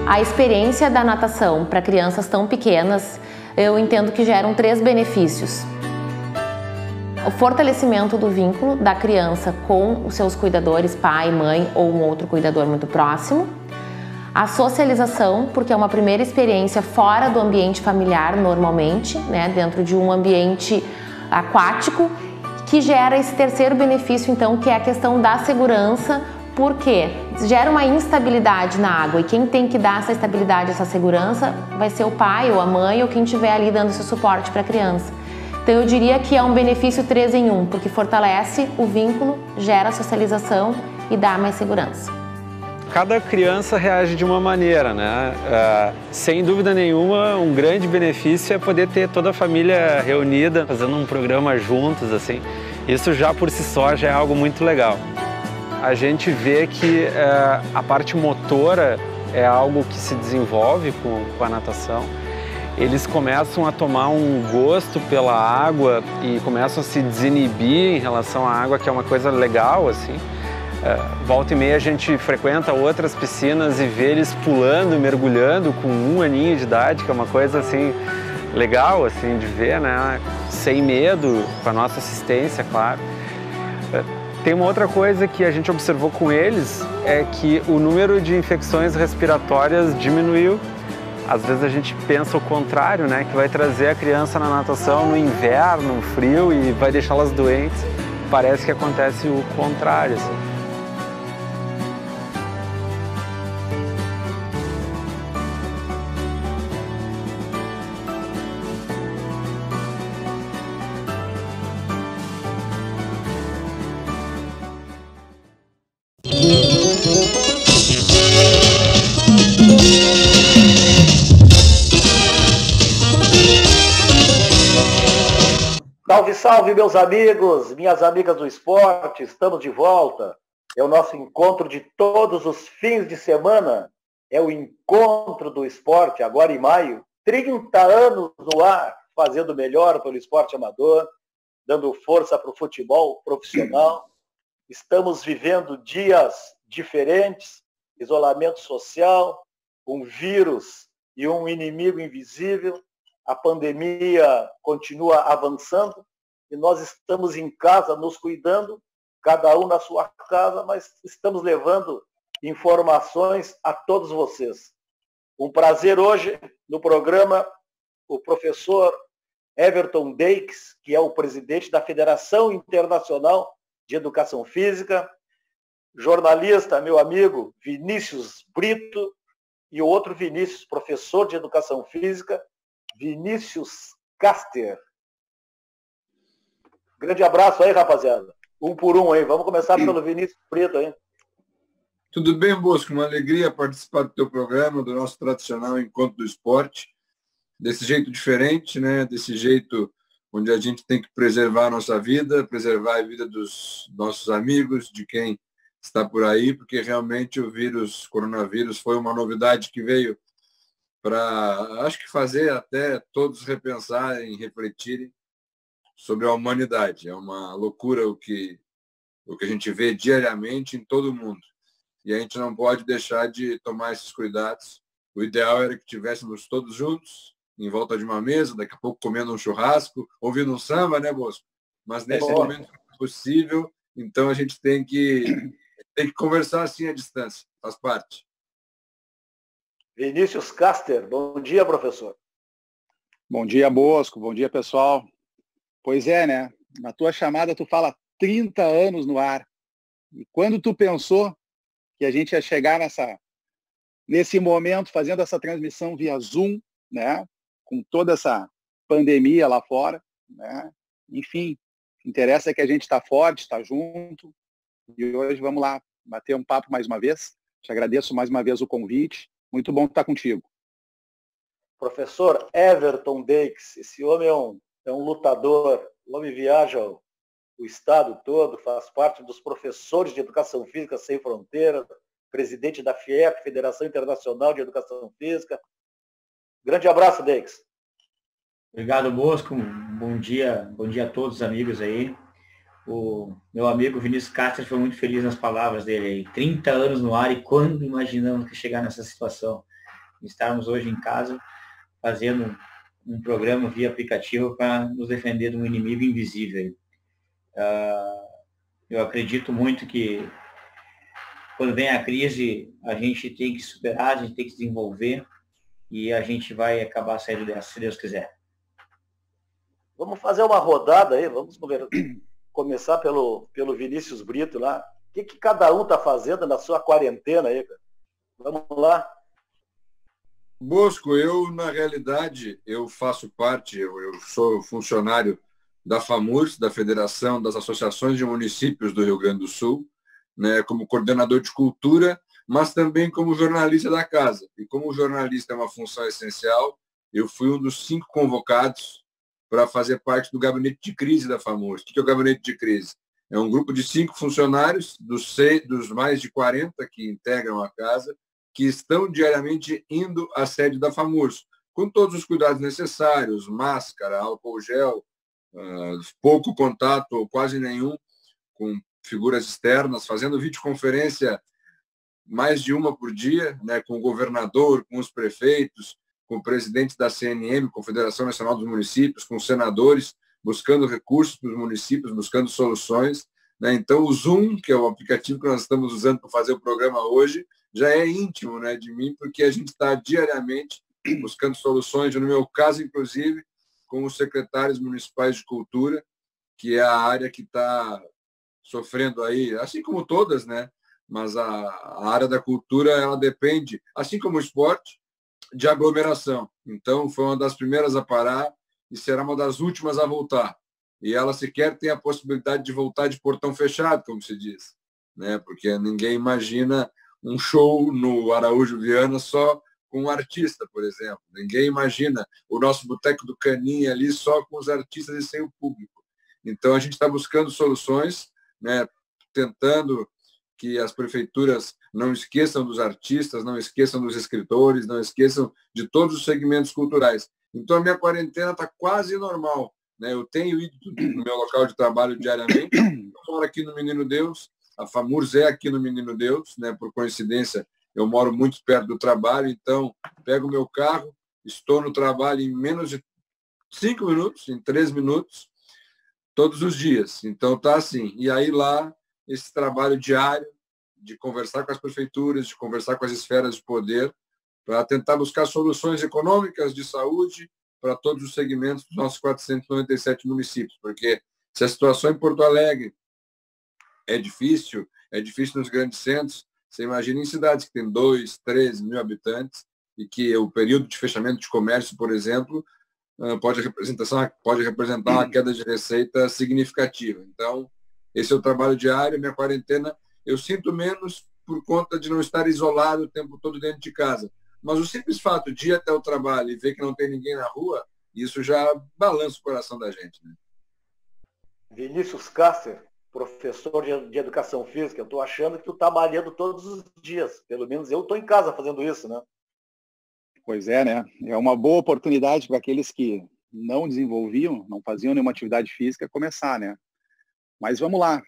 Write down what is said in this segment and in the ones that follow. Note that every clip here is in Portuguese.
A experiência da natação para crianças tão pequenas, eu entendo que geram 3 benefícios. O fortalecimento do vínculo da criança com os seus cuidadores, pai, mãe ou um outro cuidador muito próximo. A socialização, porque é uma primeira experiência fora do ambiente familiar normalmente, né, dentro de um ambiente aquático, que gera esse terceiro benefício, então, que é a questão da segurança, porque gera uma instabilidade na água e quem tem que dar essa estabilidade, essa segurança, vai ser o pai ou a mãe ou quem estiver ali dando esse suporte para a criança. Então eu diria que é um benefício 3 em 1, porque fortalece o vínculo, gera socialização e dá mais segurança. Cada criança reage de uma maneira, né? Sem dúvida nenhuma, um grande benefício é poder ter toda a família reunida, fazendo um programa juntos, assim. Isso já por si só já é algo muito legal. A gente vê que a parte motora é algo que se desenvolve com a natação. Eles começam a tomar um gosto pela água e começam a se desinibir em relação à água, que é uma coisa legal, assim. Volta e meia a gente frequenta outras piscinas e vê eles pulando, mergulhando com 1 aninho de idade, que é uma coisa assim legal assim de ver, né? Sem medo, com a nossa assistência, claro. Tem uma outra coisa que a gente observou com eles, é que o número de infecções respiratórias diminuiu. Às vezes a gente pensa o contrário, né? Que vai trazer a criança na natação no inverno, no frio e vai deixá-las doentes. Parece que acontece o contrário, assim. Salve, salve, meus amigos, minhas amigas do esporte, estamos de volta. É o nosso encontro de todos os fins de semana. É o encontro do esporte, agora em maio. 30 anos no ar, fazendo melhor pelo esporte amador, dando força para o futebol profissional. Estamos vivendo dias diferentes, isolamento social, um vírus e um inimigo invisível. A pandemia continua avançando e nós estamos em casa nos cuidando, cada um na sua casa, mas estamos levando informações a todos vocês. Um prazer hoje no programa o professor Everton Deix, que é o presidente da Federação Internacional de Educação Física, jornalista, meu amigo Vinícius Brito, e o outro Vinícius, professor de Educação Física, Vinícius Caster. Grande abraço aí, rapaziada. Um por um aí. Vamos começar pelo Vinícius Brito aí. Tudo bem, Bosco? Uma alegria participar do teu programa, do nosso tradicional Encontro do Esporte. Desse jeito diferente, né? Desse jeito onde a gente tem que preservar a nossa vida, preservar a vida dos nossos amigos, de quem está por aí, porque realmente o coronavírus, foi uma novidade que veio para, acho que fazer até todos repensarem, refletirem sobre a humanidade. É uma loucura o que a gente vê diariamente em todo o mundo. E a gente não pode deixar de tomar esses cuidados. O ideal era que estivéssemos todos juntos, em volta de uma mesa, daqui a pouco comendo um churrasco, ouvindo um samba, né, Bosco? Mas nesse momento não é possível, então a gente tem que conversar assim à distância, faz parte. Vinícius Caster, bom dia, professor. Bom dia, Bosco, bom dia, pessoal. Pois é, né? Na tua chamada tu fala 30 anos no ar. E quando tu pensou que a gente ia chegar nesse momento, fazendo essa transmissão via Zoom, né? Com toda essa pandemia lá fora, né? Enfim, o que interessa é que a gente está forte, está junto. E hoje vamos lá bater um papo mais uma vez. Te agradeço mais uma vez o convite. Muito bom estar contigo. Professor Everton Deix, esse homem é um lutador. O homem viaja o estado todo, faz parte dos professores de Educação Física Sem Fronteiras, presidente da FIEP, Federação Internacional de Educação Física. Grande abraço, Deix. Obrigado, Bosco. Bom dia a todos os amigos aí. O meu amigo Vinícius Castro foi muito feliz nas palavras dele aí. 30 anos no ar e quando imaginamos que chegar nessa situação? estarmos hoje em casa fazendo um programa via aplicativo para nos defender de um inimigo invisível. Eu acredito muito que quando vem a crise, a gente tem que superar, a gente tem que se desenvolver e a gente vai acabar saindo dessa, se Deus quiser. Vamos fazer uma rodada aí, vamos começar pelo Vinícius Brito lá. O que cada um está fazendo na sua quarentena aí, cara? Vamos lá. Bosco, eu, na realidade, eu faço parte, eu sou funcionário da FAMURS, da Federação das Associações de Municípios do Rio Grande do Sul, né, como coordenador de cultura, mas também como jornalista da casa. E como jornalista é uma função essencial, eu fui um dos 5 convocados para fazer parte do gabinete de crise da FAMURS. O que é o gabinete de crise? É um grupo de 5 funcionários, dos mais de 40 que integram a casa, que estão diariamente indo à sede da FAMURS, com todos os cuidados necessários, máscara, álcool gel, pouco contato ou quase nenhum com figuras externas, fazendo videoconferência mais de uma por dia, né, com o governador, com os prefeitos, com o presidente da CNM, Confederação Nacional dos Municípios, com os senadores, buscando recursos para os municípios, buscando soluções, né? Então, o Zoom, que é o aplicativo que nós estamos usando para fazer o programa hoje, já é íntimo, né, de mim, porque a gente está diariamente buscando soluções, no meu caso, inclusive, com os secretários municipais de cultura, que é a área que está sofrendo aí, assim como todas, né? Mas a área da cultura, ela depende, assim como o esporte, de aglomeração. Então, foi uma das primeiras a parar e será uma das últimas a voltar. E ela sequer tem a possibilidade de voltar de portão fechado, como se diz, né? Porque ninguém imagina um show no Araújo Viana só com um artista, por exemplo. Ninguém imagina o nosso Boteco do Caninha ali só com os artistas e sem o público. Então, a gente está buscando soluções, né? Tentando que as prefeituras não esqueçam dos artistas, não esqueçam dos escritores, não esqueçam de todos os segmentos culturais. Então, a minha quarentena está quase normal, né? Eu tenho ido no meu local de trabalho diariamente, eu moro aqui no Menino Deus, a FAMURS é aqui no Menino Deus, né? Por coincidência, eu moro muito perto do trabalho, então pego o meu carro, estou no trabalho em menos de 5 minutos, em 3 minutos, todos os dias. Então, tá assim. E aí lá, esse trabalho diário de conversar com as prefeituras, de conversar com as esferas de poder, para tentar buscar soluções econômicas de saúde para todos os segmentos dos nossos 497 municípios. Porque se a situação em Porto Alegre é difícil nos grandes centros, você imagina em cidades que têm 2, 3 mil habitantes e que o período de fechamento de comércio, por exemplo, pode representar uma queda de receita significativa. Então, esse é o trabalho diário. Minha quarentena, eu sinto menos por conta de não estar isolado o tempo todo dentro de casa. Mas o simples fato de ir até o trabalho e ver que não tem ninguém na rua, isso já balança o coração da gente, né? Vinícius Cácer, professor de Educação Física, eu estou achando que tu está malhando todos os dias. Pelo menos eu estou em casa fazendo isso, né? Pois é, né? É uma boa oportunidade para aqueles que não desenvolviam, não faziam nenhuma atividade física, começar, né? Mas vamos lá.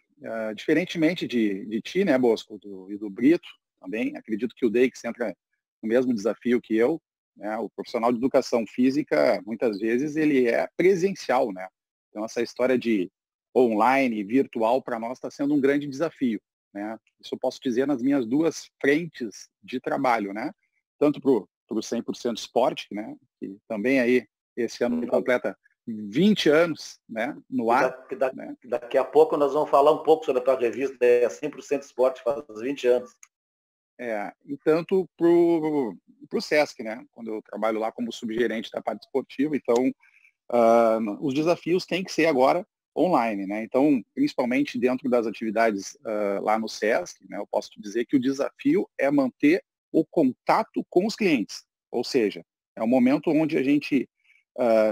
Diferentemente de ti, né, Bosco, e do Brito também, acredito que o Deixs entra no mesmo desafio que eu, né? O profissional de educação física, muitas vezes, ele é presencial, né? Então, essa história de online, virtual, para nós está sendo um grande desafio, né? Isso eu posso dizer nas minhas 2 frentes de trabalho, né? Tanto para o 100% Esporte, né? Que também aí, esse ano completa 20 anos, né, no ar. Né? Daqui a pouco nós vamos falar um pouco sobre a tua revista, 100% Esporte, faz 20 anos. E tanto para o Sesc, né, quando eu trabalho lá como subgerente da parte esportiva, então os desafios têm que ser agora online, né, então principalmente dentro das atividades lá no Sesc, né, eu posso te dizer que o desafio é manter o contato com os clientes, ou seja, é um momento onde a gente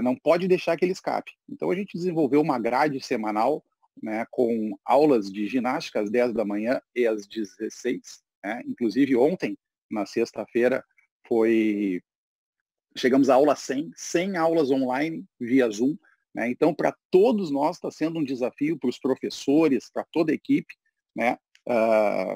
não pode deixar que ele escape. Então, a gente desenvolveu uma grade semanal, né, com aulas de ginástica às 10 da manhã e às 16. Né? Inclusive, ontem, na sexta-feira, chegamos à aula 100 aulas online via Zoom. Né? Então, para todos nós, está sendo um desafio, para os professores, para toda a equipe, né,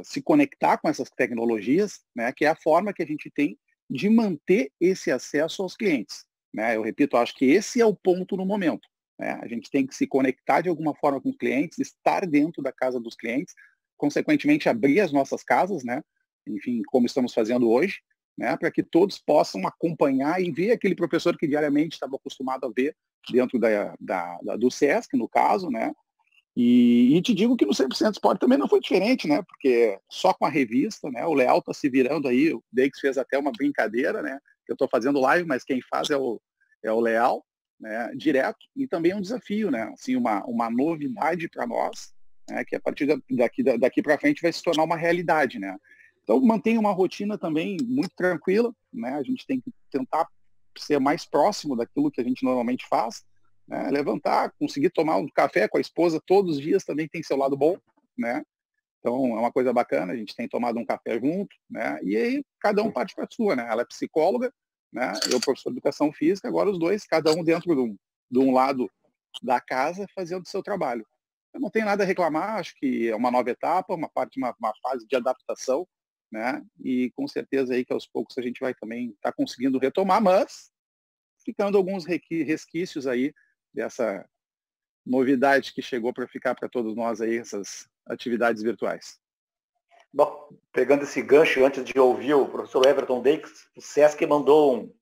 se conectar com essas tecnologias, né, que é a forma que a gente tem de manter esse acesso aos clientes, né? Eu repito, acho que esse é o ponto no momento, né? A gente tem que se conectar de alguma forma com os clientes, estar dentro da casa dos clientes, consequentemente abrir as nossas casas, né? Enfim, como estamos fazendo hoje, né? Para que todos possam acompanhar e ver aquele professor que diariamente estava acostumado a ver dentro do SESC, no caso, né? E te digo que no 100% Esporte também não foi diferente, né? Porque só com a revista, né? O Leal está se virando aí, o Deix fez até uma brincadeira, né? Eu estou fazendo live, mas quem faz é o Leal, né? Direto, e também é um desafio, né? Assim, uma novidade para nós, né? Que a partir daqui para frente vai se tornar uma realidade, né? Então, mantém uma rotina também muito tranquila, né? A gente tem que tentar ser mais próximo daquilo que a gente normalmente faz, né? Levantar, conseguir tomar um café com a esposa todos os dias também tem seu lado bom, né? Então, é uma coisa bacana, a gente tem tomado um café junto, né? E aí, cada um parte para a sua, né? Ela é psicóloga, né? Eu, professor de educação física, agora os dois, cada um dentro de um lado da casa, fazendo o seu trabalho. Eu não tenho nada a reclamar, acho que é uma nova etapa, uma fase de adaptação, né? E com certeza aí que aos poucos a gente vai também estar conseguindo retomar, mas ficando alguns resquícios aí dessa novidade que chegou para ficar para todos nós aí, essas atividades virtuais. Bom, pegando esse gancho, antes de ouvir o professor Everton Deix, o SESC mandou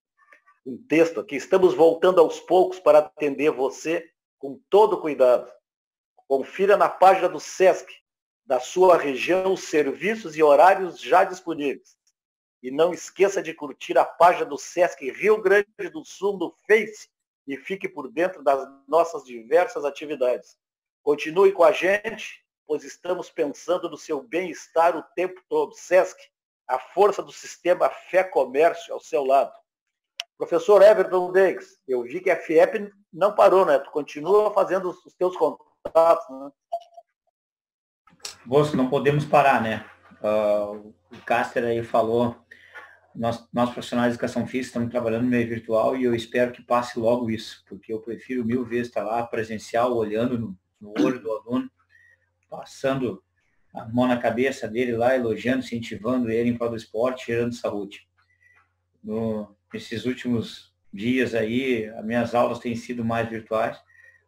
um texto aqui. Estamos voltando aos poucos para atender você com todo cuidado. Confira na página do SESC da sua região os serviços e horários já disponíveis. E não esqueça de curtir a página do SESC Rio Grande do Sul no Face e fique por dentro das nossas diversas atividades. Continue com a gente, pois estamos pensando no seu bem-estar o tempo todo. SESC, a força do sistema Fé Comércio ao seu lado. Professor Everton Deix, eu vi que a FIEP não parou, né? Tu continua fazendo os teus contatos, né? Bosco, não podemos parar, né? O Cáster aí falou, nós profissionais de educação física estamos trabalhando no meio virtual e eu espero que passe logo isso, porque eu prefiro 1000 vezes estar lá presencial, olhando no olho do aluno, passando a mão na cabeça dele lá, elogiando, incentivando ele em prol do esporte, gerando saúde. Nesses últimos dias aí, as minhas aulas têm sido mais virtuais.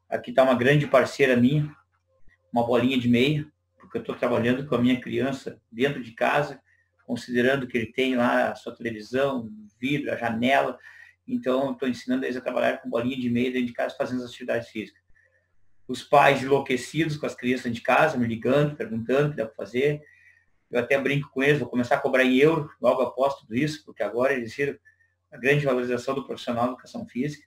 Aqui está uma grande parceira minha, uma bolinha de meia, porque eu estou trabalhando com a minha criança dentro de casa, considerando que ele tem lá a sua televisão, o vidro, a janela. Então, estou ensinando eles a trabalhar com bolinha de meia dentro de casa, fazendo as atividades físicas. Os pais enlouquecidos com as crianças dentro de casa, me ligando, perguntando o que dá para fazer. Eu até brinco com eles, vou começar a cobrar em euro logo após tudo isso, porque agora eles viram a grande valorização do profissional de educação física.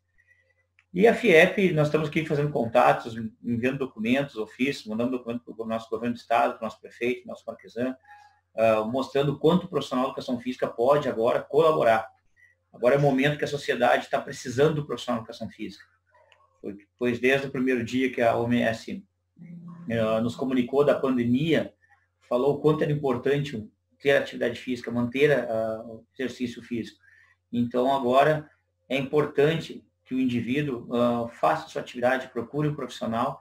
E a FIEP, nós estamos aqui fazendo contatos, enviando documentos, ofícios, mandando documento para o nosso governo do estado, para o nosso prefeito, para o nosso marquesan, mostrando quanto o profissional de educação física pode agora colaborar. Agora é o momento que a sociedade está precisando do profissional de educação física. Pois desde o primeiro dia que a OMS nos comunicou da pandemia, falou o quanto era importante ter atividade física, manter o exercício físico. Então agora é importante que o indivíduo faça sua atividade, procure um profissional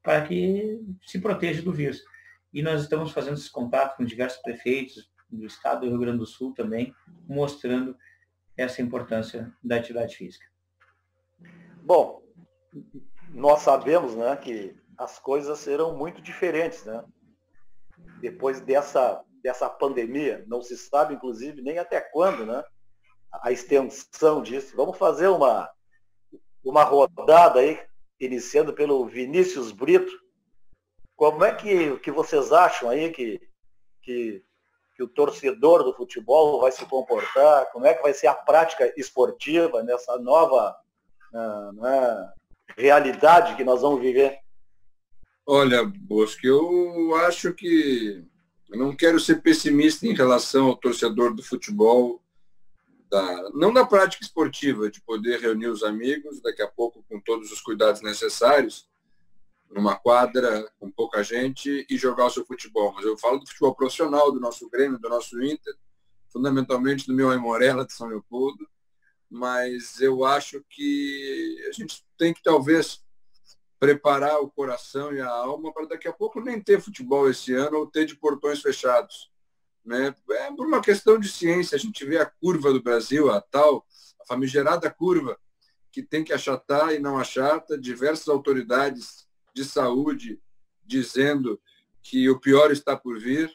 para que se proteja do vírus. E nós estamos fazendo esse contato com diversos prefeitos do estado do Rio Grande do Sul também, mostrando essa importância da atividade física. Bom, nós sabemos, né, que as coisas serão muito diferentes, né? Depois dessa pandemia, não se sabe, inclusive, nem até quando, né? A extensão disso. Vamos fazer uma rodada aí, iniciando pelo Vinícius Brito. Como é que vocês acham aí que o torcedor do futebol vai se comportar? Como é que vai ser a prática esportiva nessa nova realidade que nós vamos viver? Olha, Bosco, eu acho que eu não quero ser pessimista em relação ao torcedor do futebol, não da prática esportiva, de poder reunir os amigos, daqui a pouco com todos os cuidados necessários, numa quadra com pouca gente e jogar o seu futebol. Mas eu falo do futebol profissional, do nosso Grêmio, do nosso Inter, fundamentalmente do meu Aimorella de São Leopoldo, mas eu acho que a gente tem que talvez preparar o coração e a alma para daqui a pouco nem ter futebol esse ano ou ter de portões fechados. né? É por uma questão de ciência. A gente vê a curva do Brasil, a famigerada curva, que tem que achatar e não achata, diversas autoridades de saúde dizendo que o pior está por vir.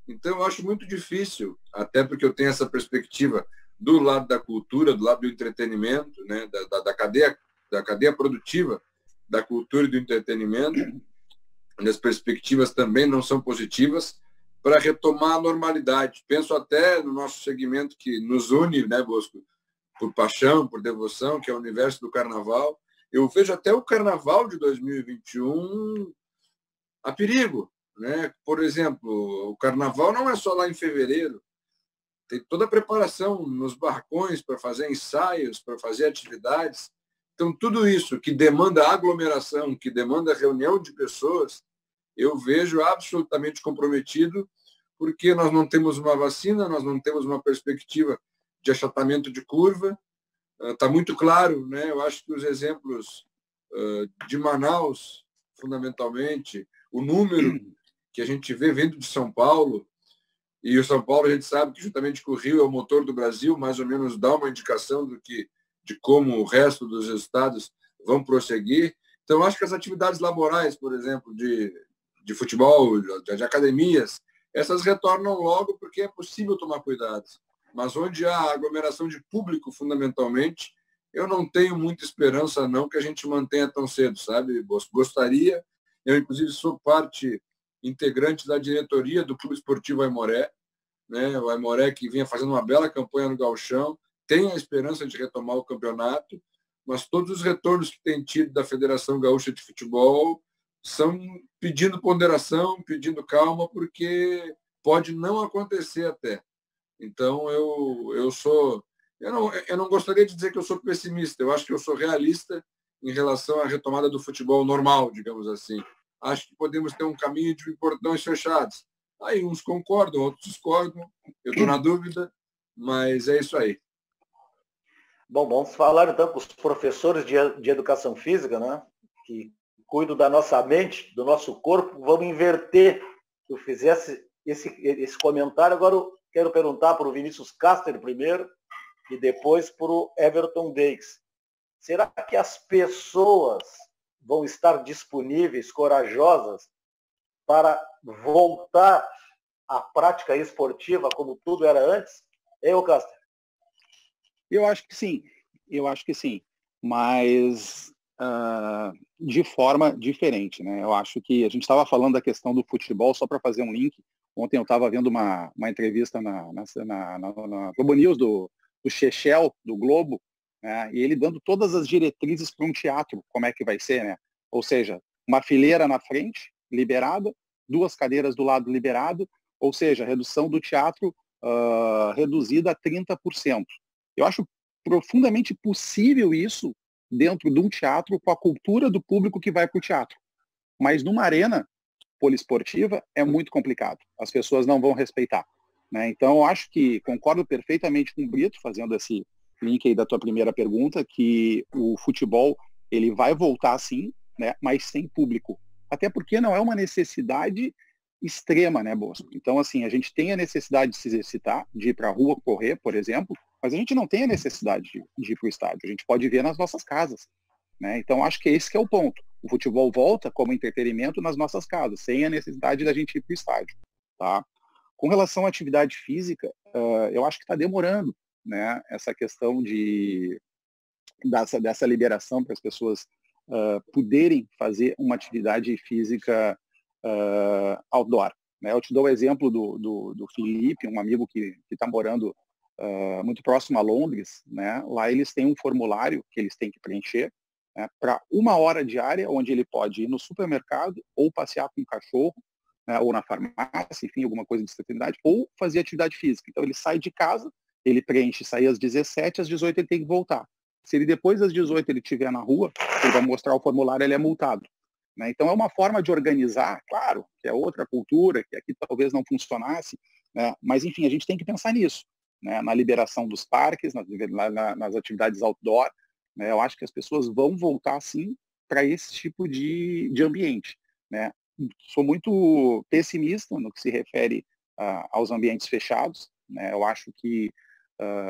Então, eu acho muito difícil, até porque eu tenho essa perspectiva do lado da cultura, do lado do entretenimento, né, da cadeia produtiva da cultura e do entretenimento. As perspectivas também não são positivas para retomar a normalidade. Penso até no nosso segmento que nos une, né, Bosco, por paixão, por devoção, que é o universo do carnaval. Eu vejo até o carnaval de 2021 a perigo, né? Por exemplo, o carnaval não é só lá em fevereiro. Tem toda a preparação nos barracões para fazer ensaios, para fazer atividades. Então, tudo isso que demanda aglomeração, que demanda reunião de pessoas, eu vejo absolutamente comprometido, porque nós não temos uma vacina, nós não temos uma perspectiva de achatamento de curva. Está muito claro, né? Eu acho que os exemplos de Manaus, fundamentalmente, o número que a gente vê vindo de São Paulo, e o São Paulo a gente sabe que, juntamente com o Rio, é o motor do Brasil, mais ou menos dá uma indicação de como o resto dos estados vão prosseguir. Então, acho que as atividades laborais, por exemplo, de futebol, de academias, essas retornam logo porque é possível tomar cuidados. Mas onde há aglomeração de público, fundamentalmente, eu não tenho muita esperança, não, que a gente mantenha tão cedo, sabe? Gostaria, eu, inclusive, sou parte integrante da diretoria do Clube Esportivo Aimoré, né? O Aimoré que vinha fazendo uma bela campanha no Gauchão, tem a esperança de retomar o campeonato, mas todos os retornos que tem tido da Federação Gaúcha de Futebol são pedindo ponderação, pedindo calma, porque pode não acontecer até. Então, eu não gostaria de dizer que eu sou pessimista, eu acho que eu sou realista em relação à retomada do futebol normal, digamos assim. Acho que podemos ter um caminho de portões fechados. Aí uns concordam, outros discordam, eu estou na dúvida, mas é isso aí. Bom, vamos falar então com os professores de educação física, né? Que cuidam da nossa mente, do nosso corpo. Vamos inverter. Eu fizesse esse comentário, agora eu quero perguntar para o Vinícius Caster primeiro e depois para o Everton Deix. Será que as pessoas vão estar disponíveis, corajosas, para voltar à prática esportiva como tudo era antes? Caster? Eu acho que sim, mas de forma diferente, né? Eu acho que a gente estava falando da questão do futebol, só para fazer um link. Ontem eu estava vendo uma entrevista na Globo News do Chechel, do Globo, né? E ele dando todas as diretrizes para um teatro, como é que vai ser, né? Ou seja, uma fileira na frente, liberada, 2 cadeiras do lado liberado, ou seja, redução do teatro reduzida a 30%. Eu acho profundamente possível isso dentro de um teatro com a cultura do público que vai para o teatro. Mas numa arena poliesportiva é muito complicado. As pessoas não vão respeitar, né? Então, eu acho que concordo perfeitamente com o Brito, fazendo esse link aí da tua primeira pergunta, que o futebol ele vai voltar sim, né? Mas sem público. Até porque não é uma necessidade extrema, né, Bosco? Então, assim, a gente tem a necessidade de se exercitar, de ir para a rua correr, por exemplo, mas a gente não tem a necessidade de ir para o estádio. A gente pode ver nas nossas casas, né? Então, acho que esse que é o ponto. O futebol volta como entretenimento nas nossas casas, sem a necessidade da gente ir para o estádio, tá? Com relação à atividade física, eu acho que está demorando, né? Essa questão dessa liberação para as pessoas poderem fazer uma atividade física outdoor, né? Eu te dou o exemplo do Felipe, um amigo que está morando muito próximo a Londres, né? Lá eles têm um formulário que eles têm que preencher, né, para 1 hora diária, onde ele pode ir no supermercado ou passear com o cachorro, né, ou na farmácia, enfim, alguma coisa de atividade, ou fazer atividade física. Então ele sai de casa, ele preenche, sai às 17, às 18 ele tem que voltar. Se ele depois das 18 ele estiver na rua, ele vai mostrar o formulário, ele é multado, né? Então é uma forma de organizar, claro, que é outra cultura, que aqui talvez não funcionasse, né? Mas enfim, a gente tem que pensar nisso, né? Na liberação dos parques, nas atividades outdoor, né? Eu acho que as pessoas vão voltar sim para esse tipo de ambiente, né? Sou muito pessimista no que se refere aos ambientes fechados, né? Eu acho que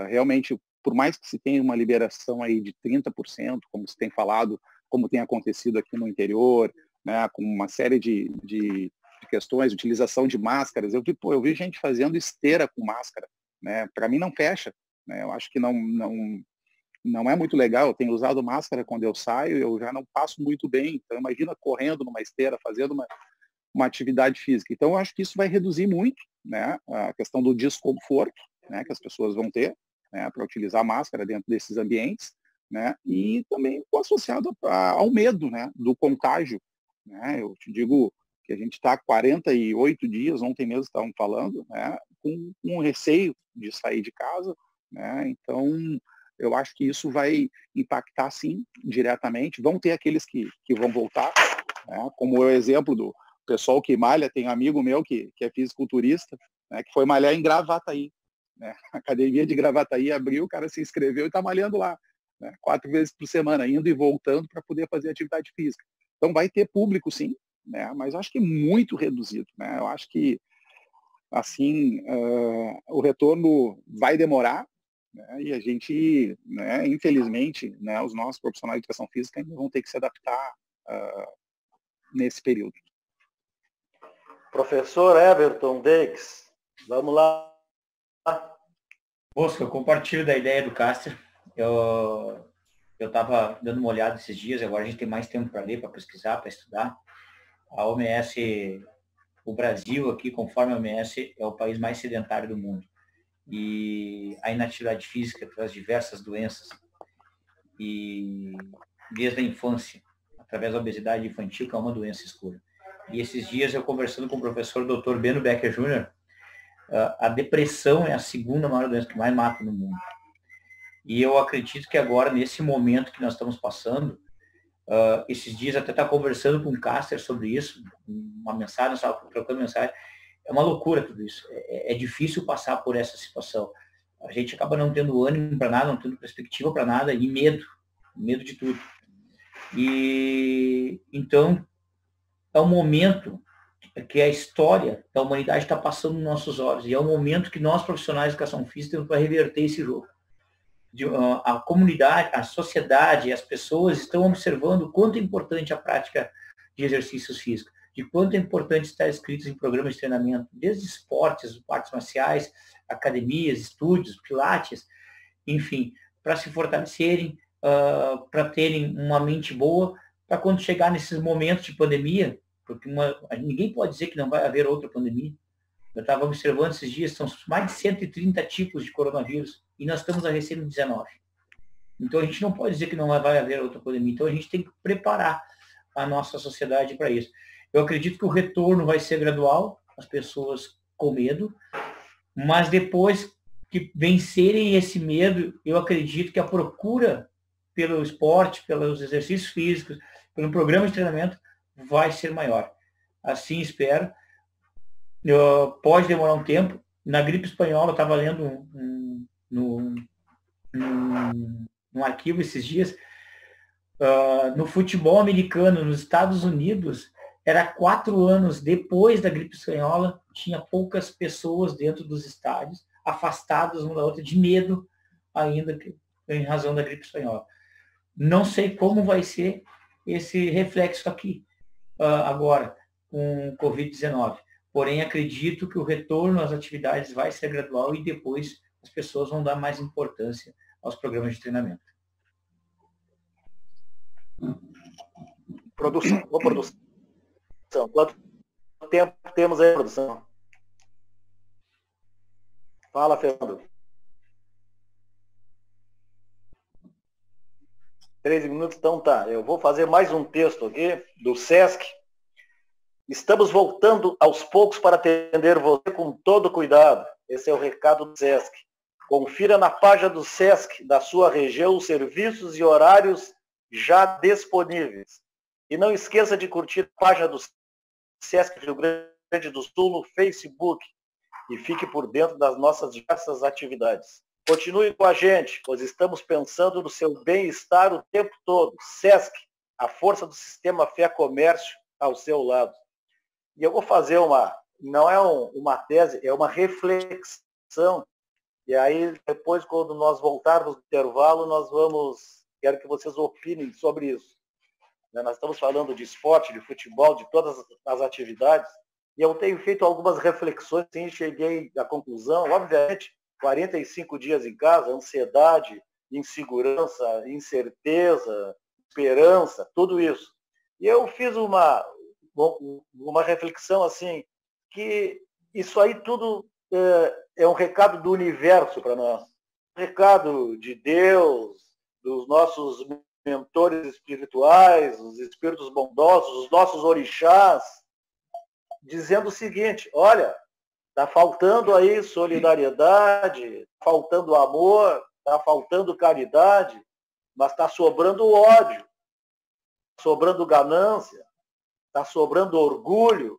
realmente, por mais que se tenha uma liberação aí de 30%, como se tem falado, como tem acontecido aqui no interior, né, com uma série de questões, utilização de máscaras, eu vi gente fazendo esteira com máscara, né? Para mim não fecha, né? Eu acho que não é muito legal. Eu tenho usado máscara quando eu saio, eu já não passo muito bem, então imagina correndo numa esteira, fazendo uma atividade física. Então eu acho que isso vai reduzir muito, né, a questão do desconforto, né, que as pessoas vão ter, né, para utilizar máscara dentro desses ambientes, né, e também associado ao medo, né, do contágio, né. Eu te digo que a gente está 48 dias, ontem mesmo estavam falando, né, com um receio de sair de casa, né. Então eu acho que isso vai impactar, sim, diretamente. Vão ter aqueles que vão voltar, né, como o exemplo do pessoal que malha. Tem um amigo meu que é fisiculturista, né, que foi malhar em Gravataí, né? A academia de Gravataí abriu, o cara se inscreveu e está malhando lá, né, 4 vezes por semana, indo e voltando para poder fazer atividade física. Então vai ter público, sim, né, mas eu acho que muito reduzido, né? Eu acho que, assim, o retorno vai demorar, né, e a gente, né, infelizmente, né, os nossos profissionais de educação física ainda vão ter que se adaptar nesse período. Professor Everton Deix, vamos lá. Bosco, eu compartilho da ideia do Caster. Eu estava dando uma olhada esses dias, agora a gente tem mais tempo para ler, para pesquisar, para estudar. A OMS, o Brasil aqui, conforme a OMS, é o país mais sedentário do mundo. E a inatividade física traz diversas doenças. E desde a infância, através da obesidade infantil, que é uma doença escura. E esses dias eu conversando com o professor Dr. Beno Becker Jr., a depressão é a segunda maior doença que mais mata no mundo. E eu acredito que agora, nesse momento que nós estamos passando, esses dias até estava conversando com o Caster sobre isso, uma mensagem, estava trocando mensagem. É uma loucura tudo isso. É difícil passar por essa situação. A gente acaba não tendo ânimo para nada, não tendo perspectiva para nada, e medo de tudo. E então é um momento que a história da humanidade está passando nos nossos olhos, e é um momento que nós, profissionais de educação física, temos para reverter esse jogo. A comunidade, a sociedade, as pessoas estão observando o quanto é importante a prática de exercícios físicos, de quanto é importante estar inscritos em programas de treinamento, desde esportes, artes marciais, academias, estúdios, pilates, enfim, para se fortalecerem, para terem uma mente boa, para quando chegar nesses momentos de pandemia, porque ninguém pode dizer que não vai haver outra pandemia. Eu estava observando esses dias, são mais de 130 tipos de coronavírus, e nós estamos a recém 19. Então a gente não pode dizer que não vai haver outra pandemia. Então a gente tem que preparar a nossa sociedade para isso. Eu acredito que o retorno vai ser gradual, as pessoas com medo, mas depois que vencerem esse medo, eu acredito que a procura pelo esporte, pelos exercícios físicos, pelo programa de treinamento, vai ser maior. Assim espero. Pode demorar um tempo. Na gripe espanhola, eu estava lendo num arquivo esses dias, no futebol americano, nos Estados Unidos, era 4 anos depois da gripe espanhola, tinha poucas pessoas dentro dos estádios, afastadas uma da outra, de medo ainda, em razão da gripe espanhola. Não sei como vai ser esse reflexo aqui, agora, com Covid-19. Porém, acredito que o retorno às atividades vai ser gradual e depois as pessoas vão dar mais importância aos programas de treinamento. Produção. Quanto tempo temos aí, produção? Fala, Fernando. 13 minutos, então tá. Eu vou fazer mais um texto aqui do SESC. Estamos voltando aos poucos para atender você com todo cuidado. Esse é o recado do SESC. Confira na página do SESC da sua região os serviços e horários já disponíveis. E não esqueça de curtir a página do SESC Rio Grande do Sul no Facebook e fique por dentro das nossas diversas atividades. Continue com a gente, pois estamos pensando no seu bem-estar o tempo todo. SESC, a força do sistema Fé Comércio ao seu lado. E eu vou fazer não é uma tese, é uma reflexão. E aí, depois, quando nós voltarmos do intervalo, quero que vocês opinem sobre isso. Nós estamos falando de esporte, de futebol, de todas as atividades, e eu tenho feito algumas reflexões e cheguei à conclusão, obviamente, 45 dias em casa, ansiedade, insegurança, incerteza, esperança, tudo isso. E eu fiz uma reflexão assim, que isso aí tudo é um recado do universo para nós. Um recado de Deus, dos nossos mentores espirituais, os espíritos bondosos, os nossos orixás, dizendo o seguinte: olha, está faltando aí solidariedade, está faltando amor, está faltando caridade, mas está sobrando ódio, sobrando ganância, está sobrando orgulho.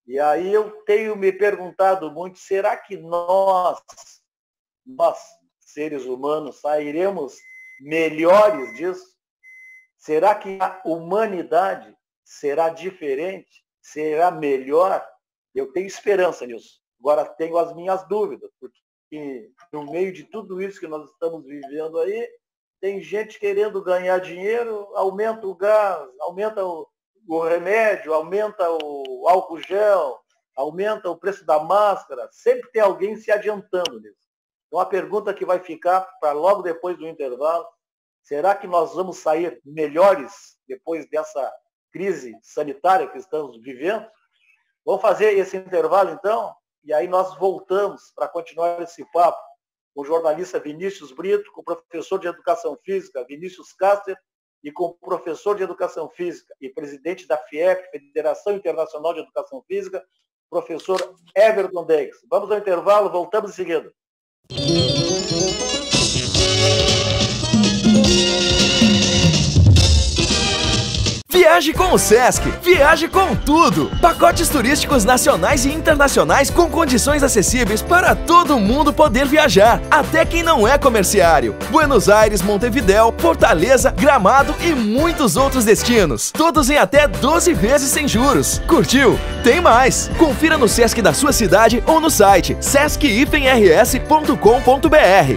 E aí eu tenho me perguntado muito, será que nós, seres humanos, sairemos melhores disso? Será que a humanidade será diferente? Será melhor? Eu tenho esperança nisso. Agora tenho as minhas dúvidas, porque no meio de tudo isso que nós estamos vivendo aí, tem gente querendo ganhar dinheiro, aumenta o gás, aumenta o remédio, aumenta o álcool gel, aumenta o preço da máscara. Sempre tem alguém se adiantando nisso. Então a pergunta que vai ficar para logo depois do intervalo: será que nós vamos sair melhores depois dessa crise sanitária que estamos vivendo? Vamos fazer esse intervalo então, e aí nós voltamos para continuar esse papo com o jornalista Vinícius Brito, com o professor de Educação Física Vinícius Caster, e com o professor de Educação Física e presidente da FIEP, Federação Internacional de Educação Física, professor Everton Deix. Vamos ao intervalo, voltamos em seguida. Viaje com o Sesc, viaje com tudo! Pacotes turísticos nacionais e internacionais com condições acessíveis para todo mundo poder viajar, até quem não é comerciário. Buenos Aires, Montevidéu, Fortaleza, Gramado e muitos outros destinos. Todos em até 12 vezes sem juros. Curtiu? Tem mais! Confira no Sesc da sua cidade ou no site sesc-rs.com.br.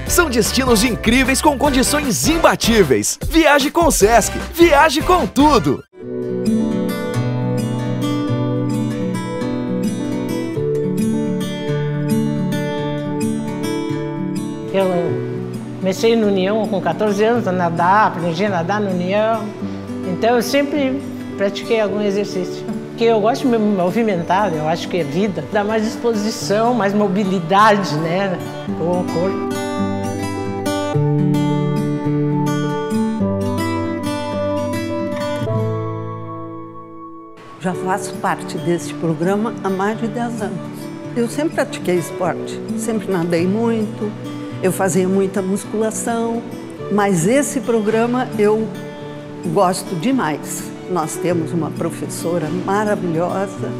São destinos incríveis com condições imbatíveis. Viaje com o Sesc, viaje com tudo! Eu comecei no União com 14 anos a nadar, aprendi a nadar no União. Então eu sempre pratiquei algum exercício. Porque eu gosto de me movimentar, eu acho que é vida. Dá mais disposição, mais mobilidade, né, com o corpo. Já faço parte deste programa há mais de 10 anos. Eu sempre pratiquei esporte, sempre nadei muito, eu fazia muita musculação, mas esse programa eu gosto demais. Nós temos uma professora maravilhosa,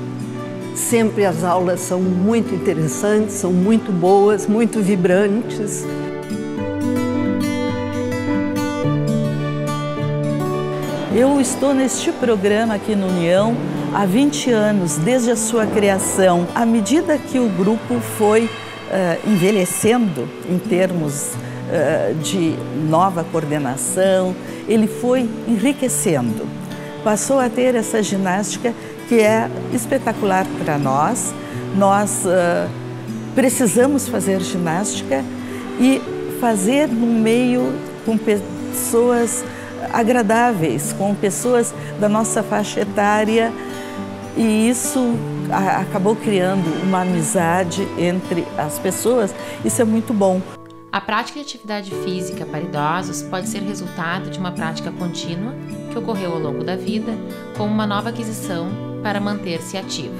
sempre as aulas são muito interessantes, são muito boas, muito vibrantes. Eu estou neste programa aqui no União há 20 anos, desde a sua criação. À medida que o grupo foi envelhecendo em termos de nova coordenação, ele foi enriquecendo. Passou a ter essa ginástica que é espetacular para nós. Nós precisamos fazer ginástica e fazer num meio com pessoas agradáveis, com pessoas da nossa faixa etária, e isso acabou criando uma amizade entre as pessoas. Isso é muito bom. A prática de atividade física para idosos pode ser resultado de uma prática contínua que ocorreu ao longo da vida, como uma nova aquisição para manter-se ativo.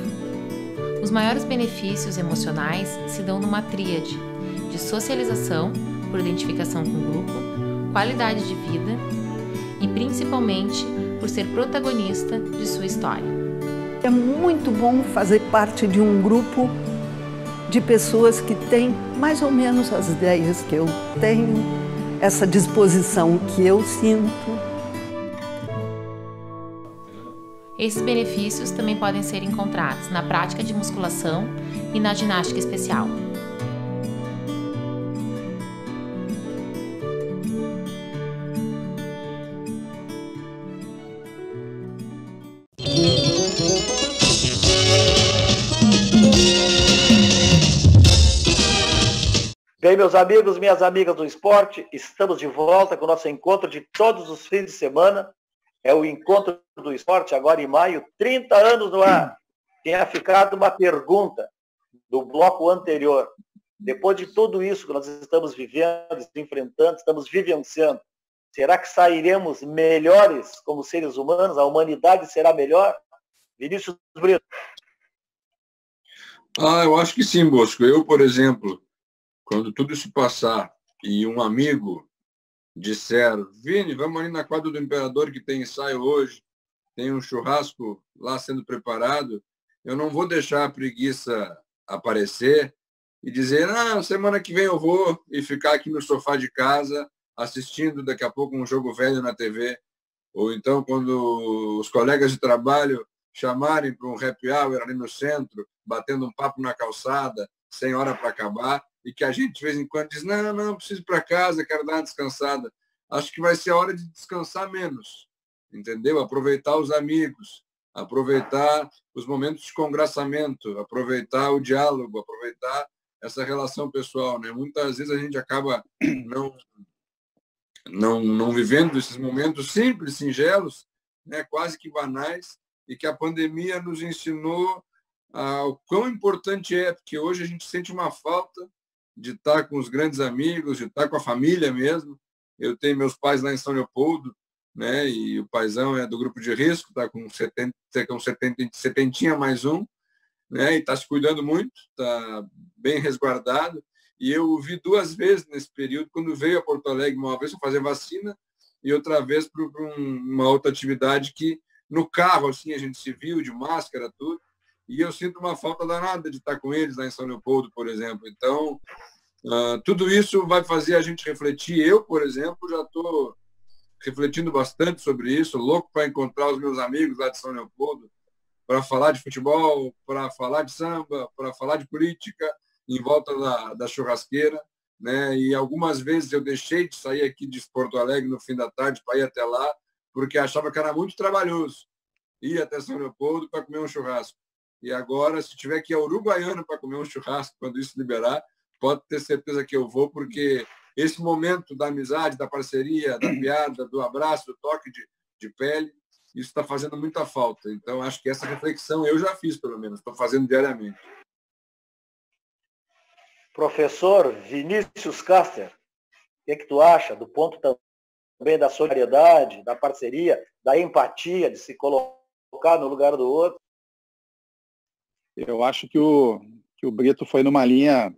Os maiores benefícios emocionais se dão numa tríade de socialização, por identificação com o grupo, qualidade de vida e principalmente por ser protagonista de sua história. É muito bom fazer parte de um grupo de pessoas que têm mais ou menos as ideias que eu tenho, essa disposição que eu sinto. Esses benefícios também podem ser encontrados na prática de musculação e na ginástica especial. Bem, meus amigos, minhas amigas do esporte, estamos de volta com o nosso encontro de todos os fins de semana. É o Encontro do Esporte, agora em maio, 30 anos no ar. Tinha ficado uma pergunta do bloco anterior. Depois de tudo isso que nós estamos vivendo, enfrentando, estamos vivenciando, será que sairemos melhores como seres humanos? A humanidade será melhor? Vinícius Brito. Eu acho que sim, Bosco. Eu, por exemplo, quando tudo isso passar e um amigo disser, Vini, vamos ali na quadra do Imperador que tem ensaio hoje, tem um churrasco lá sendo preparado, eu não vou deixar a preguiça aparecer e dizer, semana que vem eu vou, e ficar aqui no sofá de casa assistindo daqui a pouco um jogo velho na TV. Ou então, quando os colegas de trabalho chamarem para um happy hour ali no centro, batendo um papo na calçada, sem hora para acabar, e que a gente de vez em quando diz, não, preciso ir para casa, quero dar uma descansada. Acho que vai ser a hora de descansar menos, entendeu? Aproveitar os amigos, aproveitar os momentos de congraçamento, aproveitar o diálogo, aproveitar essa relação pessoal, né? Muitas vezes a gente acaba não vivendo esses momentos simples, singelos, né? Quase que banais, e que a pandemia nos ensinou o quão importante é, porque hoje a gente sente uma falta de estar com os grandes amigos, de estar com a família mesmo. Eu tenho meus pais lá em São Leopoldo, né? E o paizão é do grupo de risco, está com 70 mais um, né? E está se cuidando muito, está bem resguardado. E eu o vi 2 vezes nesse período, quando veio a Porto Alegre, uma vez para fazer vacina e outra vez para uma outra atividade que no carro assim a gente se viu de máscara, tudo. E eu sinto uma falta danada de estar com eles lá em São Leopoldo, por exemplo. Então, tudo isso vai fazer a gente refletir. Eu, por exemplo, já estou refletindo bastante sobre isso, louco para encontrar os meus amigos lá de São Leopoldo, para falar de futebol, para falar de samba, para falar de política, em volta da churrasqueira, né? E algumas vezes eu deixei de sair aqui de Porto Alegre no fim da tarde para ir até lá, porque achava que era muito trabalhoso ir até São Leopoldo para comer um churrasco. E agora, se tiver que ir a Uruguaiana para comer um churrasco, quando isso liberar, pode ter certeza que eu vou, porque esse momento da amizade, da parceria, da piada, do abraço, do toque de pele, isso está fazendo muita falta. Então, acho que essa reflexão eu já fiz, pelo menos, estou fazendo diariamente. Professor Vinícius Caster, o que tu acha do ponto também da solidariedade, da parceria, da empatia, de se colocar no lugar do outro? Eu acho que o Brito foi numa linha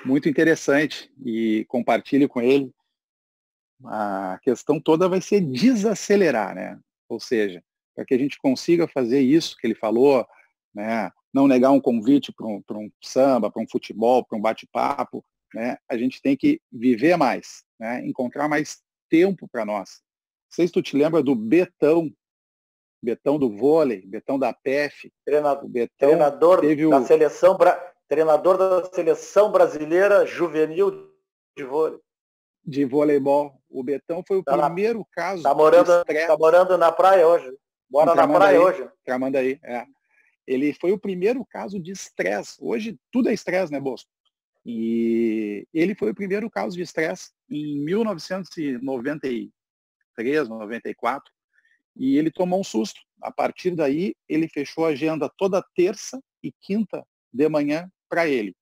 muito interessante e compartilho com ele. A questão toda vai ser desacelerar, né? Ou seja, para que a gente consiga fazer isso que ele falou, né? Não negar um convite para um samba, para um futebol, para um bate-papo, né? A gente tem que viver mais, né? Encontrar mais tempo para nós. Não sei se tu te lembra do Betão do vôlei, Betão da PEF. Treinador da seleção brasileira juvenil de vôlei. De voleibol. O Betão foi o primeiro caso. Tá morando na praia hoje. Mora na praia hoje. Tramandaí, é. Ele foi o primeiro caso de estresse. Hoje tudo é estresse, né, Bosco? E ele foi o primeiro caso de estresse em 1993, 94. E ele tomou um susto. A partir daí, ele fechou a agenda toda terça e quinta de manhã para ele,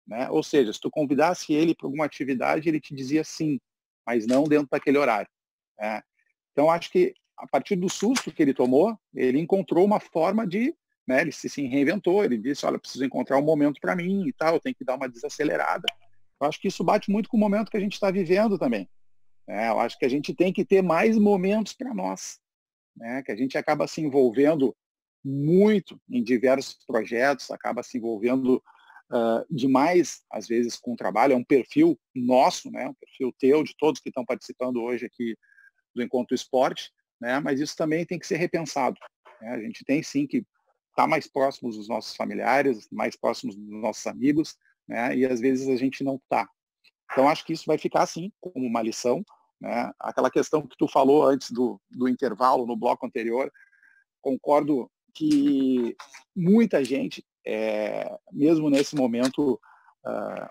né? Ou seja, se tu convidasse ele para alguma atividade, ele te dizia sim, mas não dentro daquele horário, né? Então, acho que a partir do susto que ele tomou, ele encontrou uma forma de, né, ele se reinventou, ele disse, olha, preciso encontrar um momento para mim e tal, eu tenho que dar uma desacelerada. Eu acho que isso bate muito com o momento que a gente está vivendo também, né? Eu acho que a gente tem que ter mais momentos para nós, né? Que a gente acaba se envolvendo muito em diversos projetos, acaba se envolvendo demais, às vezes, com o trabalho. É um perfil nosso, né? Um perfil teu, de todos que estão participando hoje aqui do Encontro Esporte, né? Mas isso também tem que ser repensado, né? A gente tem sim que estar mais próximos dos nossos familiares, mais próximos dos nossos amigos, né? E às vezes a gente não está. Então acho que isso vai ficar assim, como uma lição, né? Aquela questão que tu falou antes do intervalo, no bloco anterior, concordo que muita gente, mesmo nesse momento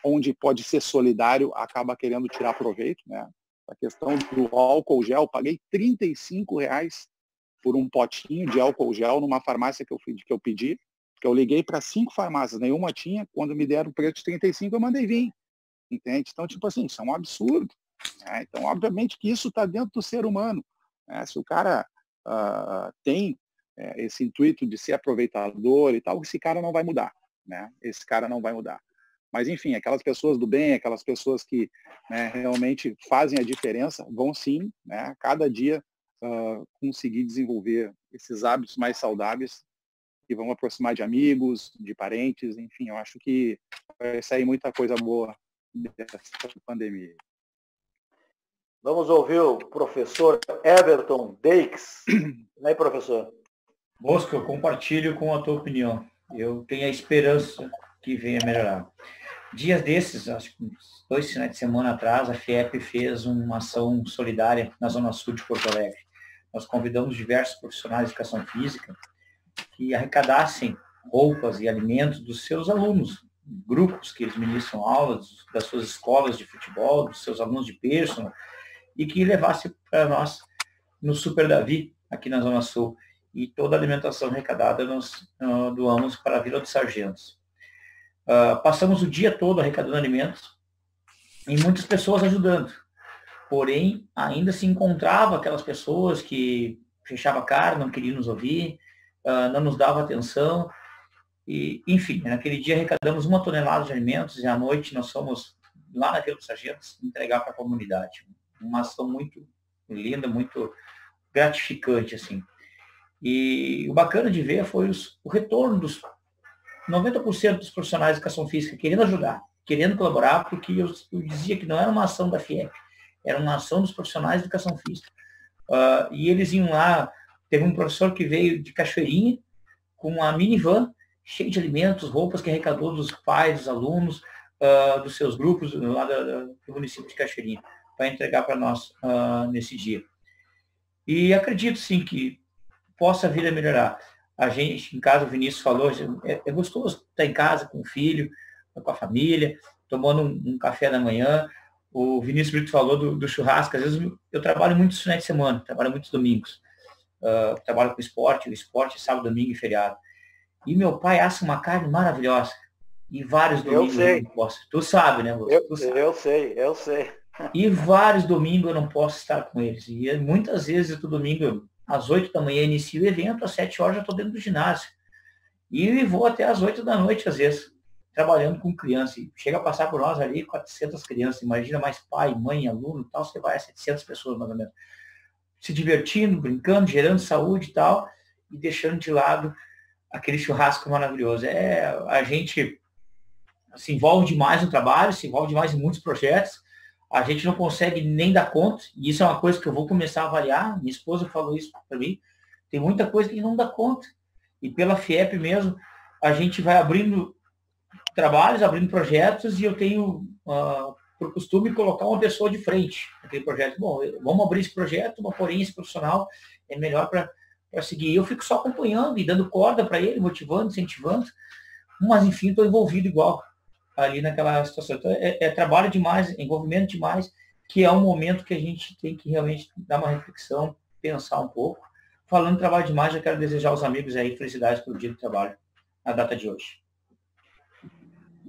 onde pode ser solidário, acaba querendo tirar proveito, né? A questão do álcool gel, paguei R$35 por um potinho de álcool gel numa farmácia que eu pedi, que eu liguei para 5 farmácias, nenhuma tinha, quando me deram o preço de 35 eu mandei vir, entende? Então, tipo assim, isso é um absurdo, né? Então, obviamente que isso está dentro do ser humano, né? Se o cara tem esse intuito de ser aproveitador e tal, esse cara não vai mudar, né? Esse cara não vai mudar. Mas, enfim, aquelas pessoas do bem, aquelas pessoas que, né, realmente fazem a diferença, vão sim, né, cada dia conseguir desenvolver esses hábitos mais saudáveis que vão aproximar de amigos, de parentes, enfim, eu acho que vai sair muita coisa boa dessa pandemia. Vamos ouvir o professor Everton Deix. E aí, professor? Bosco, eu compartilho com a tua opinião. Eu tenho a esperança que venha melhorar. Dias desses, acho que 2 finais de semana atrás, a FIEP fez uma ação solidária na Zona Sul de Porto Alegre. Nós convidamos diversos profissionais de educação física que arrecadassem roupas e alimentos dos seus alunos, grupos que eles ministram aulas, das suas escolas de futebol, dos seus alunos de personal, e que levasse para nós no Super Davi, aqui na Zona Sul. E toda a alimentação arrecadada nós doamos para a Vila dos Sargentos. Passamos o dia todo arrecadando alimentos e muitas pessoas ajudando. Porém, ainda se encontrava aquelas pessoas que fechavam a cara, não queriam nos ouvir, não nos davam atenção. E, enfim, naquele dia arrecadamos 1 tonelada de alimentos e à noite nós fomos lá na Vila dos Sargentos entregar para a comunidade. Uma ação muito linda, muito gratificante, assim. E o bacana de ver foi o retorno dos 90% dos profissionais de educação física querendo ajudar, querendo colaborar, porque eu dizia que não era uma ação da FIEP, era uma ação dos profissionais de educação física. E eles iam lá, teve um professor que veio de Cachoeirinha, com uma minivan, cheia de alimentos, roupas que arrecadou dos pais, dos alunos, dos seus grupos, lá do município de Cachoeirinha, para entregar para nós nesse dia. E acredito, sim, que possa vir a melhorar. A gente, em casa, o Vinícius falou, é gostoso estar em casa com o filho, com a família, tomando um café da manhã. O Vinícius Brito falou do churrasco. Às vezes eu trabalho muitos finais de semana, trabalho muitos domingos. Trabalho com esporte, sábado, domingo e feriado. E meu pai assa uma carne maravilhosa. E vários domingos eu não posso. Tu sabe, né, Lúcio? Eu sei. E vários domingos eu não posso estar com eles. E muitas vezes, todo domingo, às 8 da manhã, inicio o evento, às 7 horas já estou dentro do ginásio. E vou até às 8 da noite, às vezes, trabalhando com criança. E chega a passar por nós ali 400 crianças. Imagina mais pai, mãe, aluno e tal, você vai a 700 pessoas, mais ou menos. Se divertindo, brincando, gerando saúde e tal, e deixando de lado aquele churrasco maravilhoso. A gente se envolve demais no trabalho, se envolve demais em muitos projetos. A gente não consegue nem dar conta, e isso é uma coisa que eu vou começar a avaliar. Minha esposa falou isso para mim. Tem muita coisa que não dá conta. E pela FIEP mesmo, a gente vai abrindo trabalhos, abrindo projetos, e eu tenho por costume colocar uma pessoa de frente naquele projeto. Bom, vamos abrir esse projeto, uma forense profissional é melhor para seguir. Eu fico só acompanhando e dando corda para ele, motivando, incentivando, mas enfim, estou envolvido igual ali naquela situação. Então, trabalho demais, envolvimento demais, que é um momento que a gente tem que realmente dar uma reflexão, pensar um pouco. Falando de trabalho demais, eu quero desejar aos amigos aí felicidades pelo dia do trabalho, na data de hoje.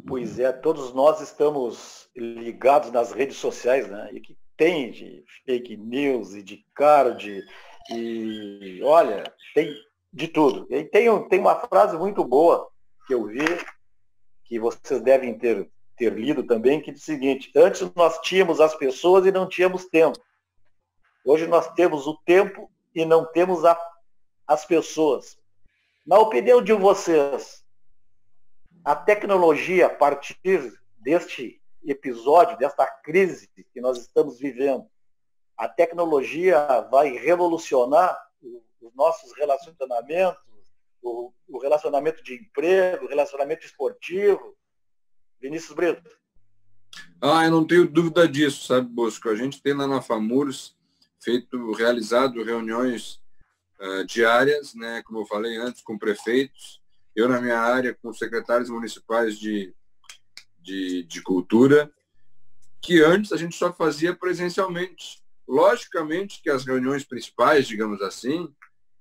Pois é, todos nós estamos ligados nas redes sociais, né? E que tem de fake news e de card, e olha, tem de tudo. E tem uma frase muito boa que eu vi, que vocês devem ter lido também, que diz o seguinte: antes nós tínhamos as pessoas e não tínhamos tempo. Hoje nós temos o tempo e não temos as pessoas. Na opinião de vocês, a tecnologia, a partir deste episódio, desta crise que nós estamos vivendo, a tecnologia vai revolucionar os nossos relacionamentos, o relacionamento de emprego, o relacionamento esportivo. Vinícius Brito. Eu não tenho dúvida disso, sabe, Bosco? A gente tem lá na FAMURS realizado reuniões diárias, né, como eu falei antes, com prefeitos, eu na minha área com secretários municipais de cultura, que antes a gente só fazia presencialmente. Logicamente que as reuniões principais, digamos assim,